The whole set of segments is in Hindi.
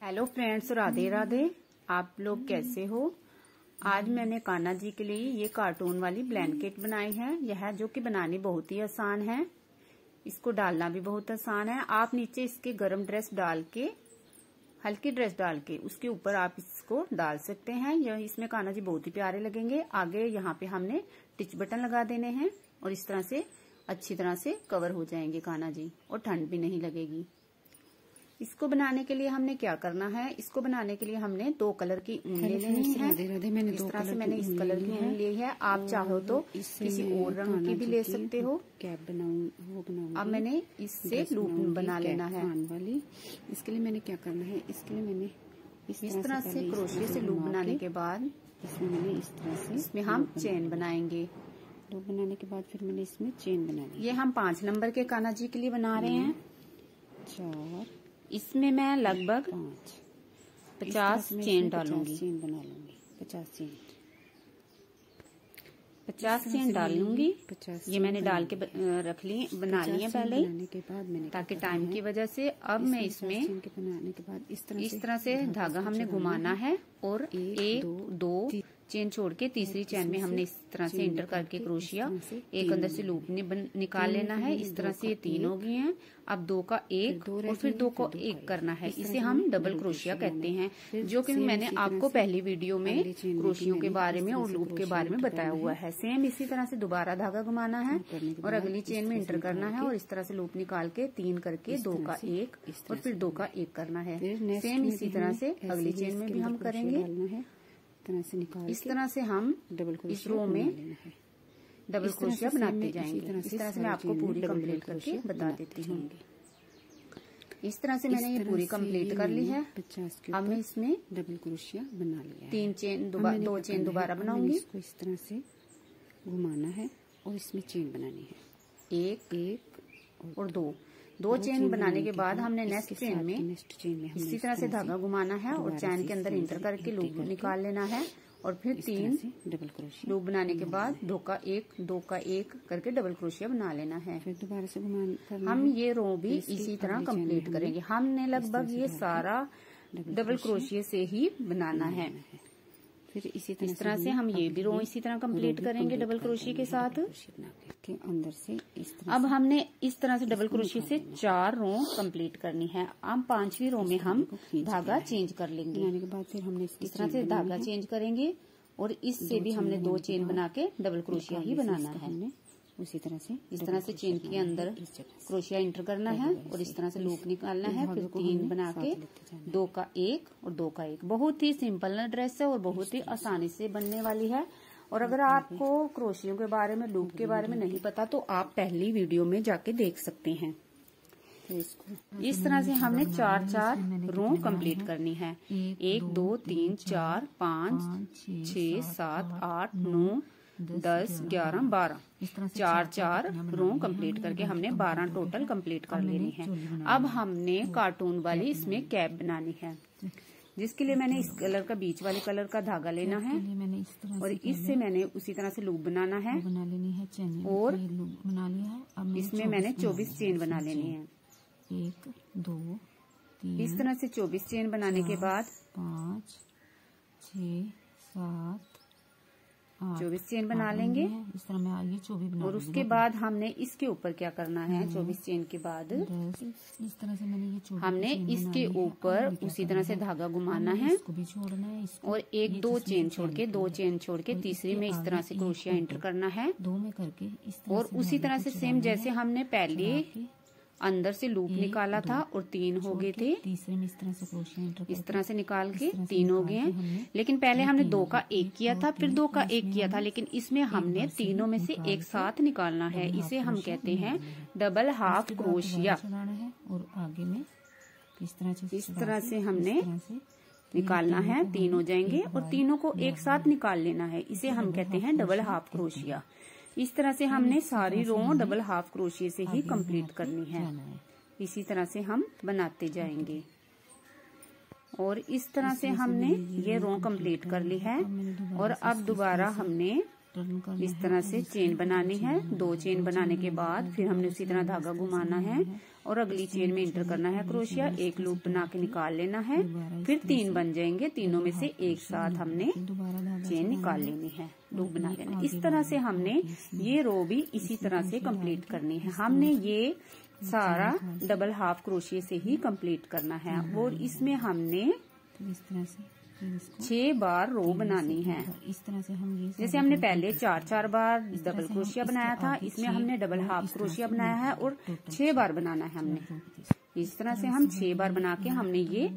Hello friends, Radhe Radhe. आप लोग कैसे हो। आज मैंने कान्हा जी के लिए ये कार्टून वाली ब्लैंकेट बनाई है। यह जो कि बनानी बहुत ही आसान है, इसको डालना भी बहुत आसान है। आप नीचे इसके गरम ड्रेस डाल के, हल्की ड्रेस डाल के उसके ऊपर आप इसको डाल सकते हैं। यह इसमें कान्हा जी बहुत ही प्यारे लगेंगे। आगे यहाँ पे हमने टिच बटन लगा देने हैं और इस तरह से अच्छी तरह से कवर हो जाएंगे कान्हा जी, और ठंड भी नहीं लगेगी। इसको बनाने के लिए हमने क्या करना है, इसको बनाने के लिए हमने 2 कलर की ऊन ले लेनी है। इस तरह से मैंने इस कलर की ऊन ली है। आप चाहो तो किसी और रंग की भी ले सकते हो। कैप बनाऊं। अब मैंने इससे लूप बना लेना है। वाली इसके लिए मैंने क्या करना है, इसके लिए मैंने इस तरह से क्रोशिया से लूप बनाने के बाद इसमें मैंने इस तरह से इसमें हम चेन बनाएंगे। लूप बनाने के बाद फिर मैंने इसमें चेन बनानी। ये हम 5 नंबर के कान्हा जी के लिए बना रहे हैं। 4 इसमें मैं लगभग 50 चेन डालूंगी। चेन बना लूंगी 50 चेन। 50 चेन डाल लूंगी। 50 ये मैंने डाल के रख ली, बना ली है पहले बनाने के बाद मैंने, ताकि टाइम की वजह से। अब मैं इसमें चेन के बनाने के बाद इस तरह से धागा हमने घुमाना है और 1 2 चेन छोड़ के तीसरी चेन में हमने इस तरह से इंटर करके क्रोशिया एक अंदर से लूप निकाल लेना है। इस तरह से ये 3 हो गए हैं। अब 2 का 1 और फिर 2 को 1 करना है। इसे हम डबल क्रोशिया कहते हैं, जो कि मैंने आपको पहली वीडियो में क्रोशियों के बारे में और लूप के बारे में बताया हुआ है। सेम इसी तरह से दोबारा धागा घुमाना है और अगली चेन में इंटर करना है और इस तरह से लूप निकाल के 3 करके 2 का 1 और फिर 2 का 1 करना है। सेम इसी तरह से अगली चेन में भी हम करेंगे। इस तरह से हम इस रो में डबल क्रोशिया बनाते जाएंगे। इस तरह से मैं आपको पूरी कंप्लीट करके बता देती हूँ। इस तरह से मैंने ये पूरी कंप्लीट कर ली है। 50 के अब मैं इसमें डबल क्रोशिया बना लिया है। 2 चेन दोबारा बनाऊंगी। इसको इस तरह से घुमाना है और इसमें चेन बनानी है। 1 और 2 चेन बनाने के बाद हमने नेक्स्ट चेन में इसी तरह से धागा घुमाना है और चेन के अंदर इंटर करके लूप निकाल लेना है और फिर 3 डबल क्रोशिया लूप बनाने के बाद 2 का 1 करके डबल क्रोशिया बना लेना है। फिर दोबारा से घुमाना। हम ये रो भी इसी तरह कंप्लीट करेंगे। हमने लगभग ये सारा डबल क्रोशिया से ही बनाना है। फिर इस तरह से हम ये भी रो इसी तरह कंप्लीट करेंगे डबल क्रोशिया के साथ। के अंदर से इस तरह अब हमने इस तरह से डबल क्रोशिया से 4 रो कंप्लीट करनी है। अब 5वीं रो में हम धागा चेंज कर लेंगे। बनाने के बाद फिर हमने इस तरह से धागा चेंज करेंगे और इससे भी हमने 2 चेन बना के डबल क्रोशिया ही बनाना है। उसी तरह से इस तरह से चेन के अंदर क्रोशिया इंटर करना है और इस तरह से लूप निकालना है। फिर 3 बना के 2 का 1 और 2 का 1। बहुत ही सिंपल ड्रेस है और बहुत ही आसानी से बनने वाली है। और अगर आपको क्रोशियों के बारे में, लूप के बारे में नहीं पता तो आप पहली वीडियो में जाके देख सकते हैं। इस तरह से हमने 4 रो कंप्लीट करनी है। 1 2 3 4 5 6 7 8 9 10 11 12 4 रो कंप्लीट करके हमने 12 टोटल कंप्लीट कर लेनी है। अब हमने कार्टून वाली इसमें कैप बनानी है, जिसके लिए मैंने इस कलर का, बीच वाले कलर का धागा लेना है और इससे मैंने उसी तरह से लूप बनाना है और इसमें मैंने 24 चेन बना लेनी है। 1 2 3 इस तरह से 24 चेन बनाने के बाद 5 6 7 24 चेन बना लेंगे। इस तरह मैं आगे 24 बना और उसके बाद हमने इसके ऊपर क्या करना है, 24 चेन के बाद इस तरह से मैंने ये हमने इसके ऊपर उसी तरह से धागा घुमाना है इसको भी छोड़ना है और 1 2 चेन छोड़ के 2 चेन छोड़ के तीसरी में इस तरह से क्रोशिया एंटर करना है। 2 में करके और उसी तरह से सेम जैसे हमने पहले अंदर से लूप निकाला था और 3 हो गए थे, तीसरे में इस तरह से क्रोशिया एंटर इस तरह से निकाल के 3 हो गए हैं। लेकिन पहले हमने 2 का 1 किया था, फिर 2 का 1 किया था, लेकिन इसमें हमने तीनों में से एक साथ निकालना है। इसे हम कहते हैं डबल हाफ क्रोशिया। और आगे में इस तरह से हमने निकालना है, 3 हो जाएंगे और तीनों को एक साथ निकाल लेना है। इसे हम कहते हैं डबल हाफ क्रोशिया। इस तरह से हमने सारी रो डबल हाफ क्रोशिया से ही कंप्लीट करनी है। इसी तरह से हम बनाते जाएंगे और इस तरह से हमने ये रो कंप्लीट कर ली है। और अब दोबारा हमने इस तरह से चेन बनानी है। 2 चेन बनाने के बाद फिर हमने उसी तरह धागा घुमाना है और अगली चेन में इंटर करना है क्रोशिया, एक लूप बना के निकाल लेना है, फिर 3 बन जाएंगे, तीनों में से एक साथ हमने चेन निकाल लेनी है, लूप बना लेना। इस तरह से हमने ये रो भी इसी तरह से कंप्लीट करनी है। हमने ये सारा डबल हाफ क्रोशिया से ही कंप्लीट करना है और इसमें हमने इस तरह से 6 बार रो बनानी है। इस तरह से हम ये जैसे हमने पहले 4-4 बार डबल क्रोशिया बनाया था, इसमें हमने डबल हाफ क्रोशिया बनाया है और 6 बार बनाना है हमने। इस तरह से हम 6 बार बना के हमने ये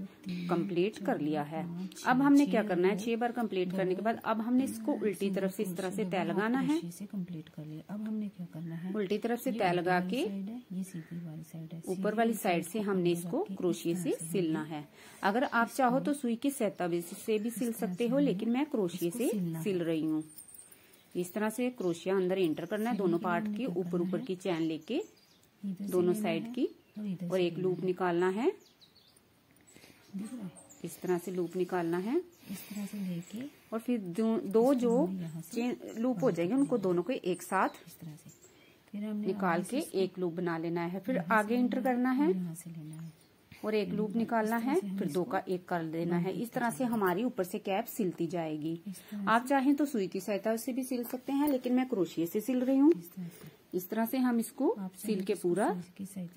कंप्लीट कर लिया है। अब हमने क्या करना है, 6 बार कंप्लीट करने के बाद अब हमने इसको उल्टी तरफ से इस तरह से तय लगाना है। कंप्लीट कर लिया। अब हमने क्या करना है, उल्टी तरफ से तय लगा के ये सीधी वाली साइड है, ऊपर वाली साइड से हमने इसको क्रोशिया से सिलना है। अगर आप चाहो तो सुई की सहायता से भी सिल सकते हो, लेकिन मैं क्रोशिया से सिल रही हूँ। इस तरह से क्रोशिया अंदर एंटर करना है, दोनों पार्ट की ऊपर की चैन लेके दोनों साइड की, और एक लूप निकालना है। इस तरह से लूप निकालना है, इस तरह से लेके, और फिर दो जो चेन लूप हो जाएंगे उनको दोनों को एक साथ इस तरह से फिर हमने निकाल के एक लूप बना लेना है। फिर आगे इंटर करना है यहाँ से लेना है और एक लूप निकालना है, फिर 2 का 1 कर देना है। इस तरह से हमारी ऊपर से कैप सिलती जाएगी। आप चाहें तो सुई की सहायता से भी सिल सकते हैं, लेकिन मैं क्रोशिया से सिल रही हूँ। इस तरह से हम इसको सिल के पूरा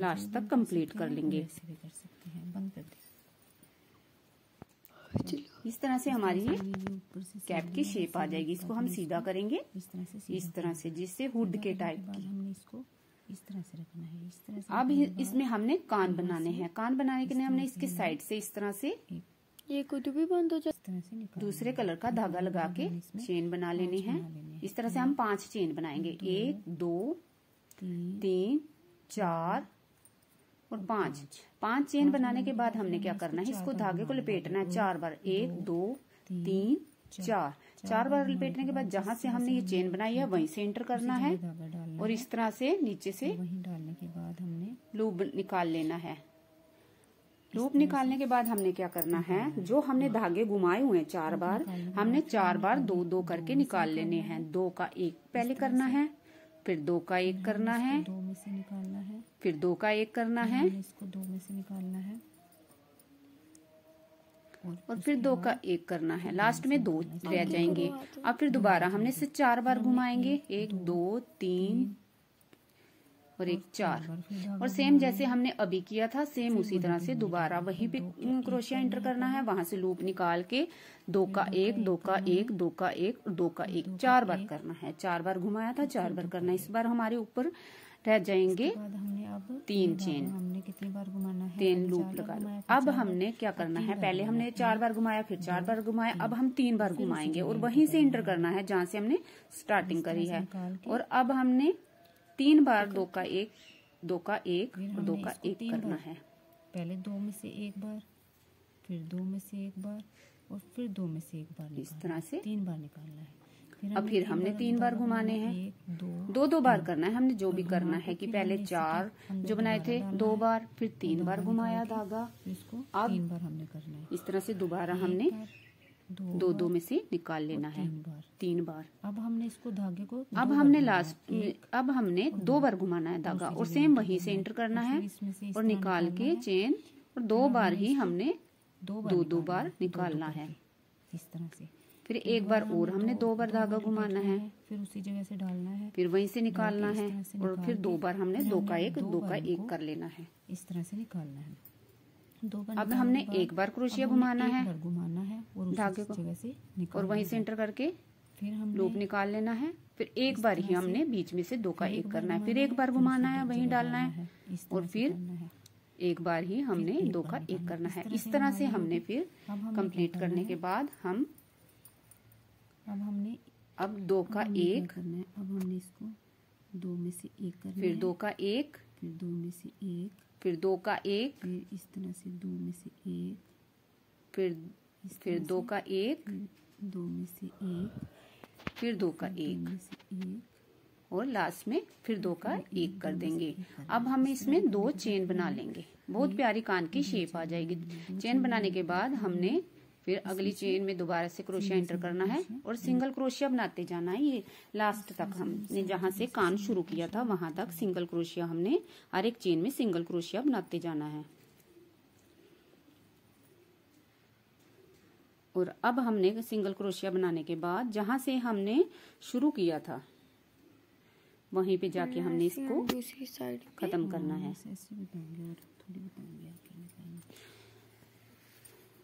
लास्ट तक कंप्लीट कर लेंगे। बंद कर दे। इस तरह से हमारी ये कैप की शेप आ जाएगी। इसको हम सीधा करेंगे इस तरह से, जिससे हुड के टाइप की। हमने इसको इस तरह से रखना है, इस तरह से। अब इसमें हमने कान बनाने हैं। कान बनाने के लिए हमने इसके साइड से इस तरह से ये कुछ भी बंद हो जाए, इस तरह से दूसरे कलर का धागा लगा के चेन बना लेनी है। इस तरह से हम 5 चेन बनाएंगे, 1 2 3 4 और 5 चेन बनाने के बाद हमने क्या करना है, इसको धागे को लपेटना है 4 बार, 1 2 3 4 बार लपेटने के बाद जहां से हमने ये चेन बनाई है वहीं से एंटर करना है, और इस तरह से नीचे से वहीं डालने के बाद हमने लूप निकाल लेना है। लूप निकालने के बाद हमने क्या करना है, जो हमने धागे घुमाए हुए हैं 4 बार, हमने 4 बार 2-2 करके निकाल लेने हैं। 2 का 1 पहले करना है, फिर 2 का 1 करना है, 2 में से निकालना है, फिर 2 का 1 करना है, इसको 2 में से निकालना है, और फिर 2 का 1 करना है। लास्ट में 2 रह जाएंगे। अब फिर दोबारा हमने इसे 4 बार घुमाएंगे, 1 2 3 और 1 4, और सेम जैसे हमने अभी किया था सेम उसी तरह से दोबारा वहीं पे क्रोशिया एंटर करना है। वहां से लूप निकाल के 2 का 1 2 का 1 2 का 1 और 2 का 1 4 बार करना है। 4 बार घुमाया था, 4 बार करना है। इस बार हमारे ऊपर रह जाएंगे 3 चेन। हमने कितनी बार घुमाना है, 3 लूप लगा लो। अब हमने क्या करना है, पहले हमने 4 बार घुमाया, फिर 4 बार घुमाया, अब हम 3 बार घुमाएंगे और वहीं से एंटर करना है जहाँ से हमने स्टार्टिंग करी है। और अब हमने 3 बार 2 का 1 2 का 1 और 2 का 1 करना है। पहले 2 में से 1 बार, फिर 2 में से 1 बार और फिर 2 में से 1 बार। इस तरह से 3 बार निकालना है। अब फिर हमने 3 बार घुमाने हैं, 2 बार करना है। हमने जो भी करना है कि पहले 4 जो बनाए थे 2 बार, फिर 3 बार घुमाया धागा, इसको अब 3 बार हमने करना है। इस तरह से दोबारा हमने 2 में से निकाल लेना है 3 बार। अब हमने इसको धागे को अब हमने अब हमने 2 बार घुमाना है धागा और सेम वहीं से एंटर करना है और निकाल के चेन, और 2 बार ही हमने 2 बार निकालना है। इस तरह से फिर 1 बार और हमने 2 बार धागा घुमाना है, फिर उसी जगह से डालना है, फिर वहीं से निकालना है, और फिर 2 बार हमने 2 का 1 2 का 1 कर लेना है। इस तरह से निकालना है। 2 बार अब हमने 1 बार क्रोशिया घुमाना है और धागे को, जगह से और वहीं से एंटर करके फिर हम लूप निकाल लेना है। फिर 1 बार ही हमने बीच में से 2 का 1 करना है, फिर 1 बार घुमाना है, वहीं डालना है, और फिर 1 बार ही हमने 2 का 1 करना है। इस तरह से हमने फिर कंप्लीट करने के बाद हम अब 2 का 1 करना है। अब हमने इसको 2 में से 1 करना है, फिर 2 का 1 फिर 2 में से 1, फिर 2 का 1, फिर इस तरह से 2 में से 1, फिर 2 का 1, 2 में से 1, फिर 2 का 1 में से 1, और लास्ट में फिर 2 का 1 कर देंगे। अब हम इसमें 2 चेन बना लेंगे। बहुत प्यारी कान की शेप आ जाएगी। चेन बनाने के बाद हमने फिर अगली चेन में दोबारा से क्रोशिया एंटर करना है और सिंगल क्रोशिया बनाते जाना है। ये लास्ट तक हमने जहां से कान शुरू किया था वहां तक सिंगल क्रोशिया हमने हर एक चेन में सिंगल क्रोशिया बनाते जाना है। और अब हमने सिंगल क्रोशिया बनाने के बाद जहां से हमने शुरू किया था वहीं पे जाके हमने इसको दूसरी साइड खत्म करना है।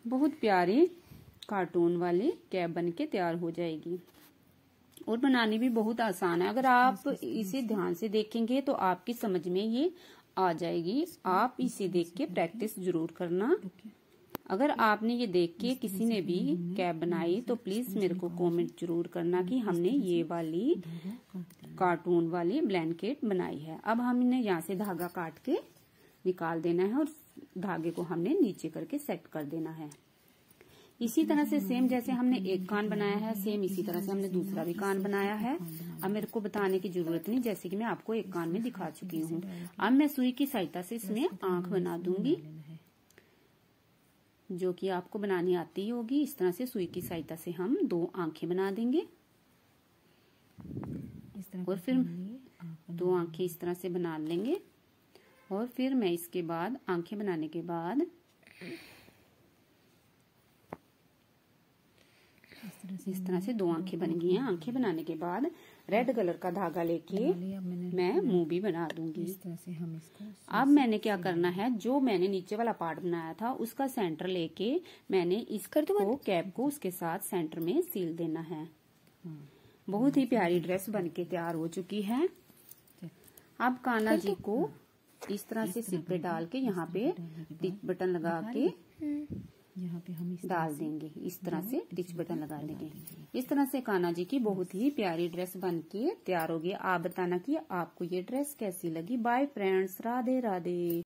बहुत प्यारी कार्टून वाली कैप बन के तैयार हो जाएगी और बनानी भी बहुत आसान है। अगर आप इसे ध्यान से देखेंगे तो आपकी समझ में ये आ जाएगी। आप इसे देख के प्रैक्टिस जरूर करना। अगर आपने ये देख के किसी ने भी कैप बनाई तो प्लीज मेरे को कमेंट जरूर करना कि हमने ये वाली कार्टून वाली ब्लैंकेट बनाई है। अब हमने यहाँ से धागा काट के निकाल देना है और धागे को हमने नीचे करके सेट कर देना है। इसी तरह से सेम जैसे हमने एक कान बनाया है सेम इसी तरह से हमने दूसरा भी कान बनाया है। अब मेरे को बताने की जरूरत नहीं, जैसे कि मैं आपको एक कान में दिखा चुकी हूँ। अब मैं सुई की सहायता से इसमें आंख बना दूंगी जो कि आपको बनानी आती होगी। इस तरह से सुई की सहायता से हम 2 आंखें बना देंगे और फिर 2 आंखें इस तरह से बना लेंगे। और फिर मैं इसके बाद आंखें बनाने के बाद इस तरह से 2 आंखें बन गई हैं। आंखें बनाने के बाद रेड कलर का धागा लेके मैं मुंह भी बना दूंगी। इस तरह से हम इसको अब मैंने क्या करना है, जो मैंने नीचे वाला पार्ट बनाया था उसका सेंटर लेके मैंने इसको कैप को उसके साथ सेंटर में सील देना है। बहुत ही प्यारी ड्रेस बनके तैयार हो चुकी है। अब कान्हा जी को इस तरह से सिर पे डाल के यहाँ पे टिच बटन लगा के यहाँ पे हम डाल देंगे। इस तरह से टिच बटन लगा देंगे। इस तरह से कान्हा जी की बहुत ही प्यारी ड्रेस बनके तैयार होगी। आप बताना कि आपको ये ड्रेस कैसी लगी। Bye friends, Radhe Radhe.